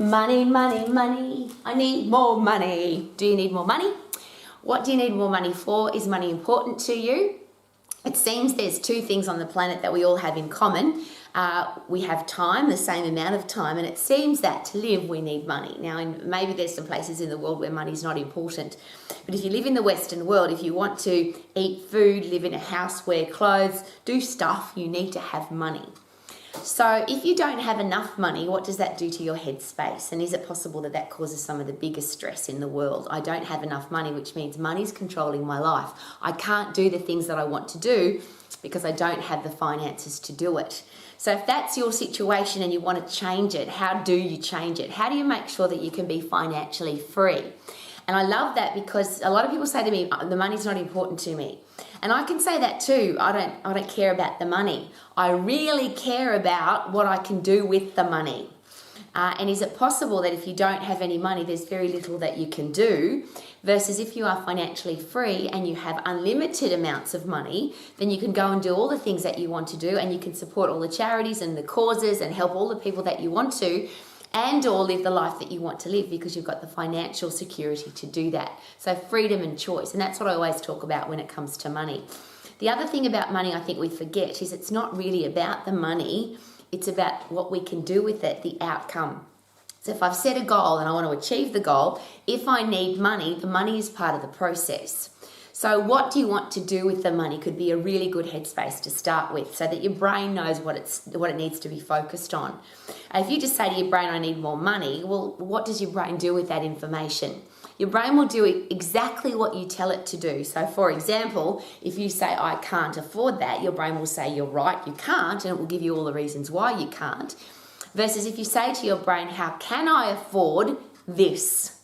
Money, money, money. I need more money. Do you need more money? What do you need more money for? Is money important to you? It seems there's two things on the planet that we all have in common. We have time, the same amount of time, and it seems that to live we need money. Now, maybe there's some places in the world where money's not important, but if you live in the Western world, if you want to eat food, live in a house, wear clothes, do stuff, you need to have money. So if you don't have enough money, what does that do to your headspace? And is it possible that that causes some of the biggest stress in the world? I don't have enough money, which means money's controlling my life. I can't do the things that I want to do because I don't have the finances to do it. So if that's your situation and you want to change it, how do you change it? How do you make sure that you can be financially free? And I love that because a lot of people say to me, the money's not important to me. And I can say that too. I don't care about the money. I really care about what I can do with the money. And is it possible that if you don't have any money, there's very little that you can do, versus if you are financially free and you have unlimited amounts of money, then you can go and do all the things that you want to do, and you can support all the charities and the causes and help all the people that you want to, and or live the life that you want to live because you've got the financial security to do that. So freedom and choice, and that's what I always talk about when it comes to money. The other thing about money I think we forget is it's not really about the money, it's about what we can do with it, the outcome. So if I've set a goal and I want to achieve the goal, if I need money, the money is part of the process. So what do you want to do with the money could be a really good headspace to start with, so that your brain knows what it needs to be focused on. If you just say to your brain, I need more money, well, what does your brain do with that information? Your brain will do exactly what you tell it to do. So for example, if you say, I can't afford that, your brain will say, you're right, you can't, and it will give you all the reasons why you can't. Versus if you say to your brain, how can I afford this?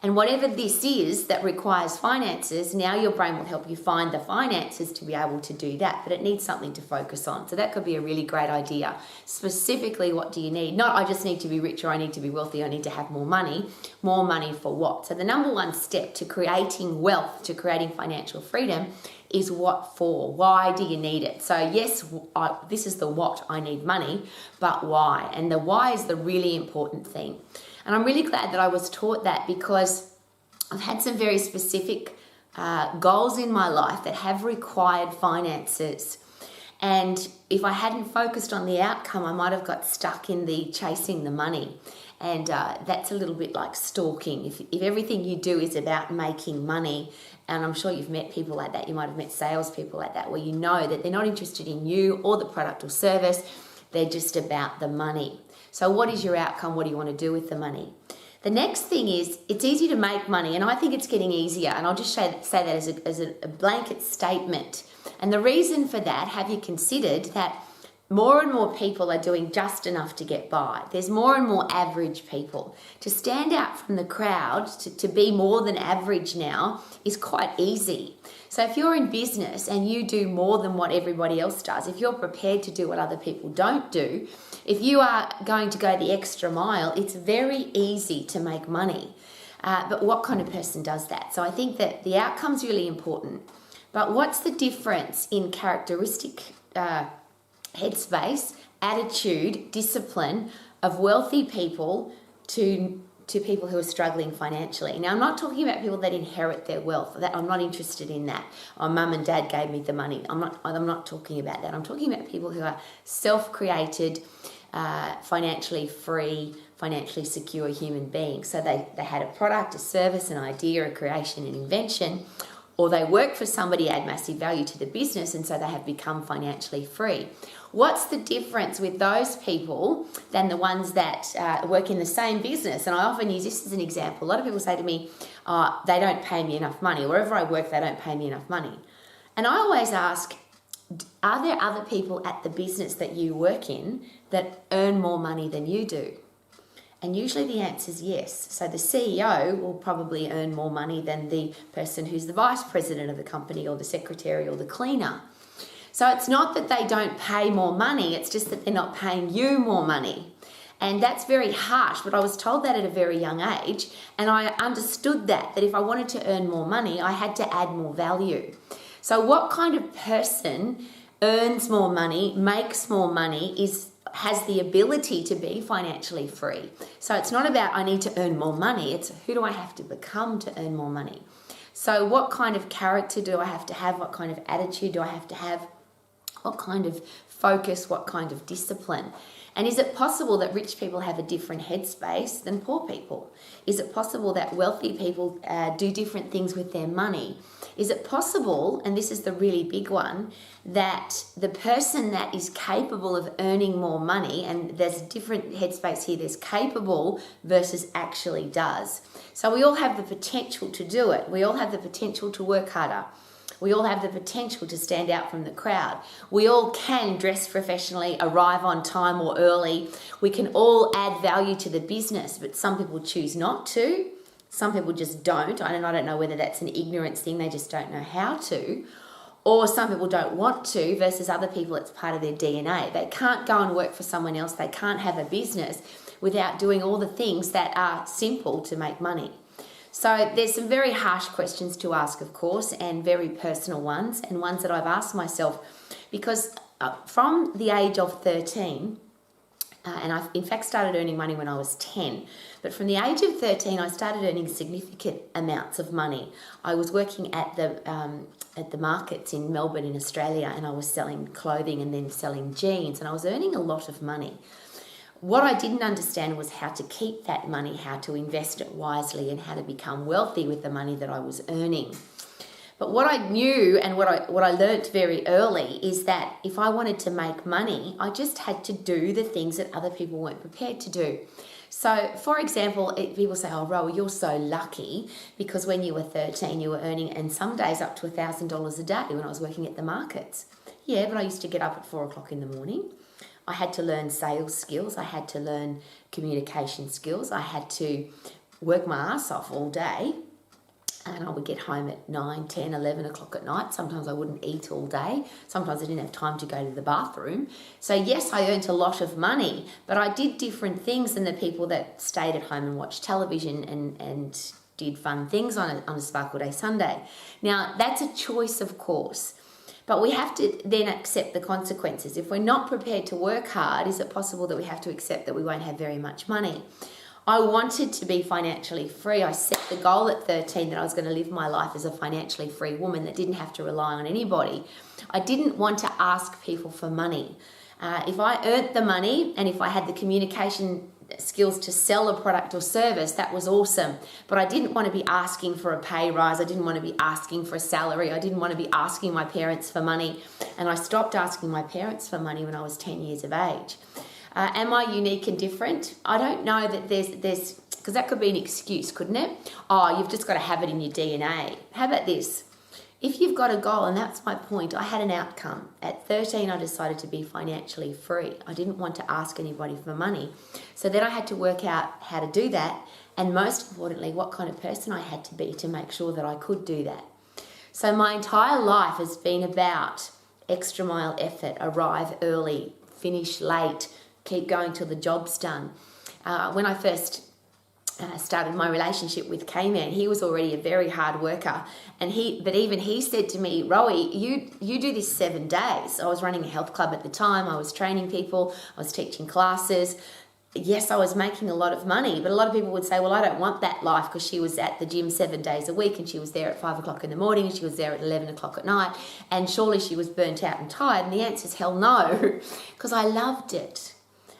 And whatever this is that requires finances, now your brain will help you find the finances to be able to do that, but it needs something to focus on. So that could be a really great idea. Specifically, what do you need? Not, I just need to be rich, or I need to be wealthy, I need to have more money. More money for what? So the number one step to creating wealth, to creating financial freedom, is what for? Why do you need it? So yes, this is the what, I need money, but why? And the why is the really important thing. And I'm really glad that I was taught that, because I've had some very specific goals in my life that have required finances. And if I hadn't focused on the outcome, I might have got stuck in the chasing the money. And that's a little bit like stalking. If everything you do is about making money, and I'm sure you've met people like that, you might have met salespeople like that, where you know that they're not interested in you or the product or service, they're just about the money. So what is your outcome? What do you want to do with the money? The next thing is, it's easy to make money, and I think it's getting easier, and I'll just say that as a blanket statement. And the reason for that, have you considered that more and more people are doing just enough to get by? There's more and more average people. To stand out from the crowd, to be more than average now, is quite easy. So if you're in business and you do more than what everybody else does, if you're prepared to do what other people don't do, if you are going to go the extra mile, it's very easy to make money. But what kind of person does that? So I think that the outcome's really important. But what's the difference in characteristic headspace, attitude, discipline of wealthy people to people who are struggling financially? Now, I'm not talking about people that inherit their wealth. I'm not interested in that. Oh, mum and dad gave me the money. I'm not talking about that. I'm talking about people who are self-created, financially free, financially secure human beings. So they had a product, a service, an idea, a creation, an invention, or they work for somebody, add massive value to the business, and so they have become financially free. What's the difference with those people than the ones that work in the same business? And I often use this as an example. A lot of people say to me, they don't pay me enough money. Wherever I work, they don't pay me enough money. And I always ask, are there other people at the business that you work in that earn more money than you do? And usually the answer is yes. So the CEO will probably earn more money than the person who's the vice president of the company, or the secretary, or the cleaner. So it's not that they don't pay more money, it's just that they're not paying you more money. And that's very harsh, but I was told that at a very young age, and I understood that if I wanted to earn more money, I had to add more value. So what kind of person earns more money, makes more money, is has the ability to be financially free. So it's not about I need to earn more money, it's who do I have to become to earn more money. So what kind of character do I have to have? What kind of attitude do I have to have? What kind of focus? What kind of discipline? And is it possible that rich people have a different headspace than poor people? Is it possible that wealthy people do different things with their money? Is it possible, and this is the really big one, that the person that is capable of earning more money, and there's a different headspace here, there's capable versus actually does. So we all have the potential to do it. We all have the potential to work harder. We all have the potential to stand out from the crowd. We all can dress professionally, arrive on time or early. We can all add value to the business, but some people choose not to. Some people just don't. I don't know whether that's an ignorance thing, they just don't know how to. Or some people don't want to, versus other people it's part of their DNA. They can't go and work for someone else. They can't have a business without doing all the things that are simple to make money. So there's some very harsh questions to ask, of course, and very personal ones, and ones that I've asked myself because from the age of 13, and I in fact started earning money when I was 10, but from the age of 13 I started earning significant amounts of money. I was working at the markets in Melbourne in Australia, and I was selling clothing and then selling jeans, and I was earning a lot of money. What I didn't understand was how to keep that money, how to invest it wisely, and how to become wealthy with the money that I was earning. But what I knew and what I learnt very early is that if I wanted to make money, I just had to do the things that other people weren't prepared to do. So, for example, people say, oh, Rowie, you're so lucky because when you were 13, you were earning, and some days up to $1,000 a day when I was working at the markets. Yeah, but I used to get up at 4 o'clock in the morning. I had to learn sales skills. I had to learn communication skills. I had to work my ass off all day. And I would get home at 9, 10, 11 o'clock at night. Sometimes I wouldn't eat all day. Sometimes I didn't have time to go to the bathroom. So yes, I earned a lot of money, but I did different things than the people that stayed at home and watched television and did fun things on a Sparkle Day Sunday. Now, that's a choice, of course. But we have to then accept the consequences. If we're not prepared to work hard, is it possible that we have to accept that we won't have very much money? I wanted to be financially free. I set the goal at 13 that I was going to live my life as a financially free woman that didn't have to rely on anybody. I didn't want to ask people for money. If I earned the money and if I had the communication skills to sell a product or service, that was awesome. But I didn't want to be asking for a pay rise. I didn't want to be asking for a salary. I didn't want to be asking my parents for money. And I stopped asking my parents for money when I was 10 years of age. Am I unique and different? I don't know that there's because that could be an excuse, couldn't it? Oh, you've just got to have it in your DNA. How about this? If you've got a goal, and that's my point, I had an outcome. At 13, I decided to be financially free. I didn't want to ask anybody for money. So then I had to work out how to do that, and most importantly, what kind of person I had to be to make sure that I could do that. So my entire life has been about extra mile effort, arrive early, finish late, keep going till the job's done. When I first started my relationship with K-Man, he was already a very hard worker, but even he said to me, Rowie, you do this 7 days. I was running a health club at the time. I was training people. I was teaching classes. Yes, I was making a lot of money, but a lot of people would say, well, I don't want that life, because she was at the gym 7 days a week and she was there at 5 o'clock in the morning and she was there at 11 o'clock at night, and surely she was burnt out and tired. And the answer is hell no, because I loved it.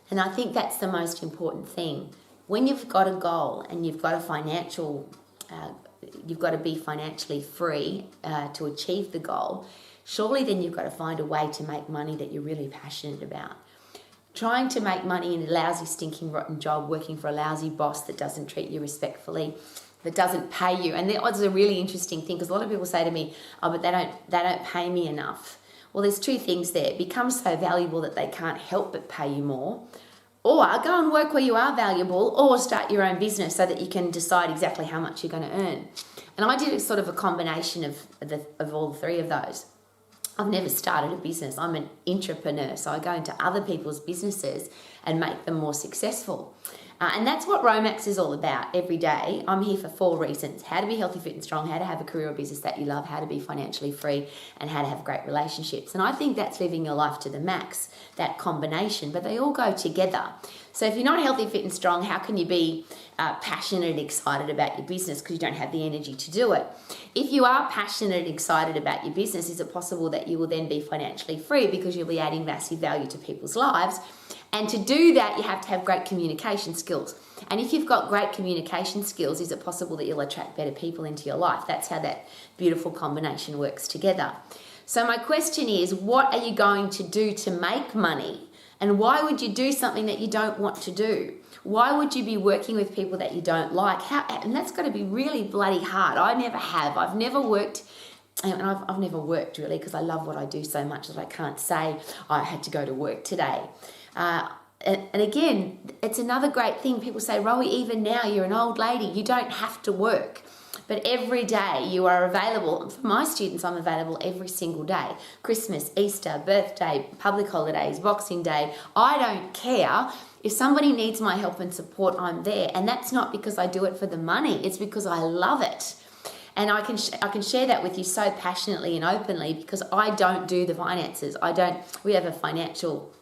And I think that's the most important thing. When you've got a goal and you've got you've got to be financially free to achieve the goal, surely then you've got to find a way to make money that you're really passionate about. Trying to make money in a lousy, stinking, rotten job, working for a lousy boss that doesn't treat you respectfully, that doesn't pay you. And that was a really interesting thing, because a lot of people say to me, oh, but they don't pay me enough. Well, there's two things there. Become so valuable that they can't help but pay you more, or go and work where you are valuable, or start your own business so that you can decide exactly how much you're going to earn. And I did a sort of a combination of all three of those. I've never started a business. I'm an entrepreneur, so I go into other people's businesses and make them more successful. And that's what Romax is all about every day. I'm here for 4 reasons: how to be healthy, fit and strong, how to have a career or business that you love, how to be financially free, and how to have great relationships. And I think that's living your life to the max, that combination, but they all go together. So if you're not healthy, fit and strong, how can you be passionate and excited about your business, because you don't have the energy to do it? If you are passionate and excited about your business, is it possible that you will then be financially free, because you'll be adding massive value to people's lives? And to do that, you have to have great communication skills. And if you've got great communication skills, is it possible that you'll attract better people into your life? That's how that beautiful combination works together. So my question is, what are you going to do to make money? And why would you do something that you don't want to do? Why would you be working with people that you don't like? And that's got to be really bloody hard. I never have. I've never worked, and I've never worked really, because I love what I do so much that I can't say I had to go to work today. And again, it's another great thing. People say, Rowie, even now you're an old lady, you don't have to work. But every day you are available. For my students, I'm available every single day. Christmas, Easter, birthday, public holidays, Boxing Day. I don't care. If somebody needs my help and support, I'm there. And that's not because I do it for the money. It's because I love it. And I can share that with you so passionately and openly, because I don't do the finances. We have a financial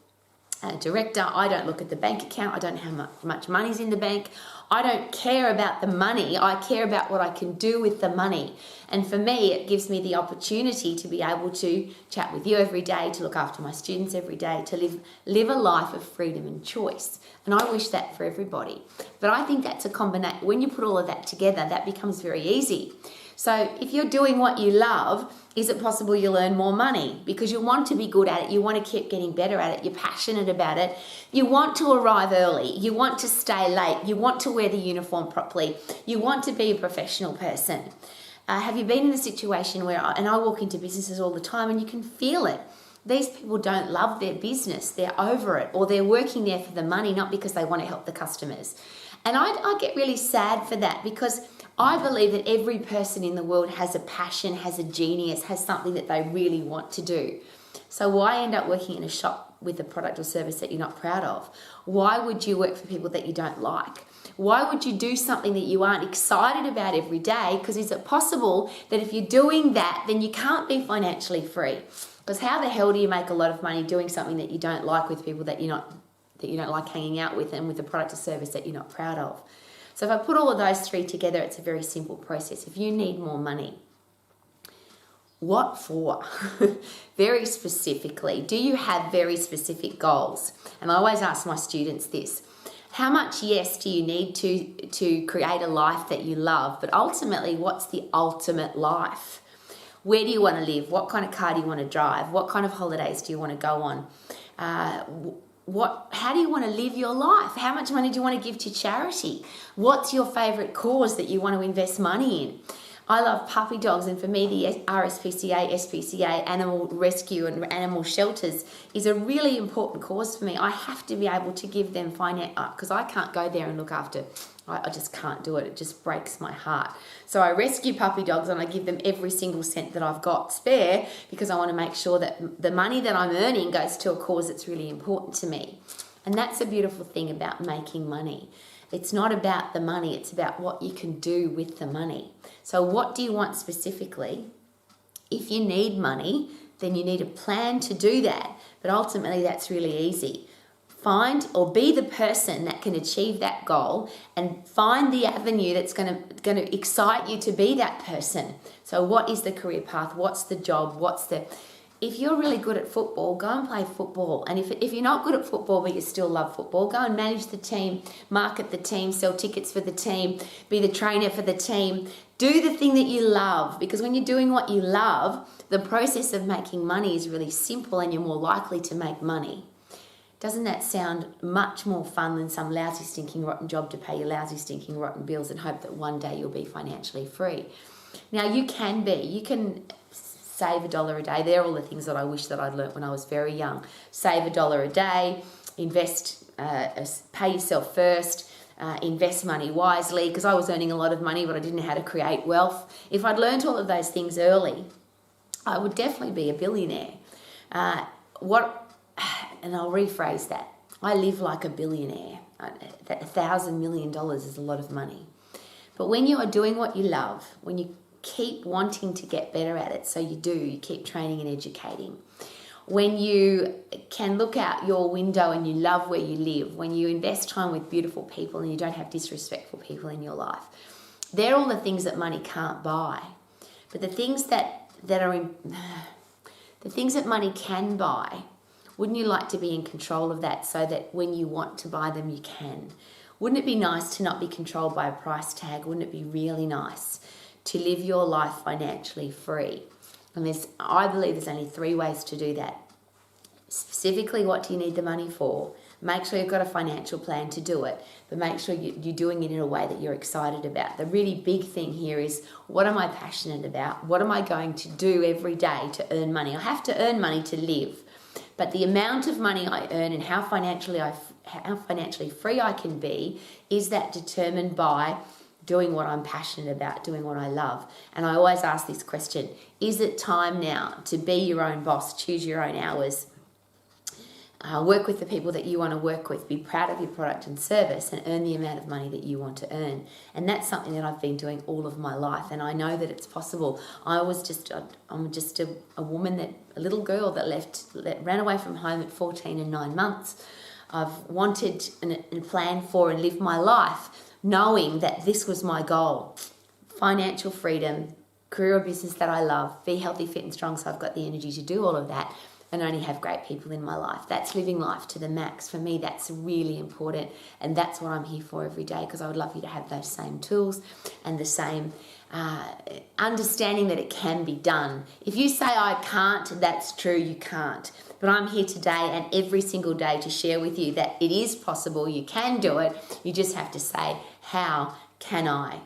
director. I don't look at the bank account. I don't know how much money's in the bank. I don't care about the money. I care about what I can do with the money. And for me, it gives me the opportunity to be able to chat with you every day, to look after my students every day, to live a life of freedom and choice. And I wish that for everybody. But I think that's a combination. When you put all of that together, that becomes very easy. So if you're doing what you love, is it possible you'll earn more money? Because you want to be good at it. You want to keep getting better at it. You're passionate about it. You want to arrive early. You want to stay late. You want to wear the uniform properly. You want to be a professional person. Have you been in a situation where, and I walk into businesses all the time and you can feel it. These people don't love their business. They're over it, or they're working there for the money, not because they want to help the customers. And I get really sad for that, because I believe that every person in the world has a passion, has a genius, has something that they really want to do. So why end up working in a shop with a product or service that you're not proud of? Why would you work for people that you don't like? Why would you do something that you aren't excited about every day? Because is it possible that if you're doing that, then you can't be financially free? Because how the hell do you make a lot of money doing something that you don't like with people that you don't like hanging out with, and with a product or service that you're not proud of? So if I put all of those 3 together, it's a very simple process. If you need more money, what for? Very specifically, do you have very specific goals? And I always ask my students this: how much yes do you need to create a life that you love? But ultimately, what's the ultimate life? Where do you want to live? What kind of car do you want to drive? What kind of holidays do you want to go on? How do you want to live your life? How much money do you want to give to charity? What's your favorite cause that you want to invest money in? I love puppy dogs, and for me, the RSPCA, SPCA, animal rescue and animal shelters is a really important cause for me. I have to be able to give them finance, because I can't go there and look after. I just can't do it. It just breaks my heart. So I rescue puppy dogs and I give them every single cent that I've got spare, because I want to make sure that the money that I'm earning goes to a cause that's really important to me. And that's a beautiful thing about making money. It's not about the money, it's about what you can do with the money. So what do you want specifically? If you need money, then you need a plan to do that. But ultimately, that's really easy. Find or be the person that can achieve that goal, and find the avenue that's going to excite you to be that person. So what is the career path? What's the job? If you're really good at football, go and play football. And if you're not good at football but you still love football, go and manage the team, market the team, sell tickets for the team, be the trainer for the team. Do the thing that you love, because when you're doing what you love, the process of making money is really simple and you're more likely to make money. Doesn't that sound much more fun than some lousy, stinking, rotten job to pay your lousy, stinking, rotten bills and hope that one day you'll be financially free? Now, you can save $1 a day. They're all the things that I wish that I'd learnt when I was very young. Save $1 a day, invest, pay yourself first, invest money wisely, because I was earning a lot of money but I didn't know how to create wealth. If I'd learnt all of those things early, I would definitely be a billionaire. And I'll rephrase that. I live like a billionaire. that $1,000 million is a lot of money. But when you are doing what you love, when you keep wanting to get better at it, so you keep training and educating, when you can look out your window and you love where you live, when you invest time with beautiful people and you don't have disrespectful people in your life, they're all the things that money can't buy. But the things that money can buy, wouldn't you like to be in control of that so that when you want to buy them, you can? Wouldn't it be nice to not be controlled by a price tag? Wouldn't it be really nice to live your life financially free? And I believe there's only 3 ways to do that. Specifically, what do you need the money for? Make sure you've got a financial plan to do it, but make sure you're doing it in a way that you're excited about. The really big thing here is, what am I passionate about? What am I going to do every day to earn money? I have to earn money to live, but the amount of money I earn and how financially free I can be is that determined by doing what I'm passionate about, doing what I love. And I always ask this question, is it time now to be your own boss, choose your own hours, work with the people that you want to work with, be proud of your product and service, and earn the amount of money that you want to earn? And that's something that I've been doing all of my life, and I know that it's possible. I'm just a woman, a little girl that ran away from home at 14 and 9 months. I've wanted and planned for and lived my life knowing that this was my goal: financial freedom, career or business that I love, be healthy, fit and strong so I've got the energy to do all of that, and only have great people in my life. That's living life to the max. For me, that's really important, and that's what I'm here for every day, because I would love you to have those same tools and the same understanding that it can be done. If you say I can't, that's true, you can't. But I'm here today and every single day to share with you that it is possible, you can do it. You just have to say, how can I?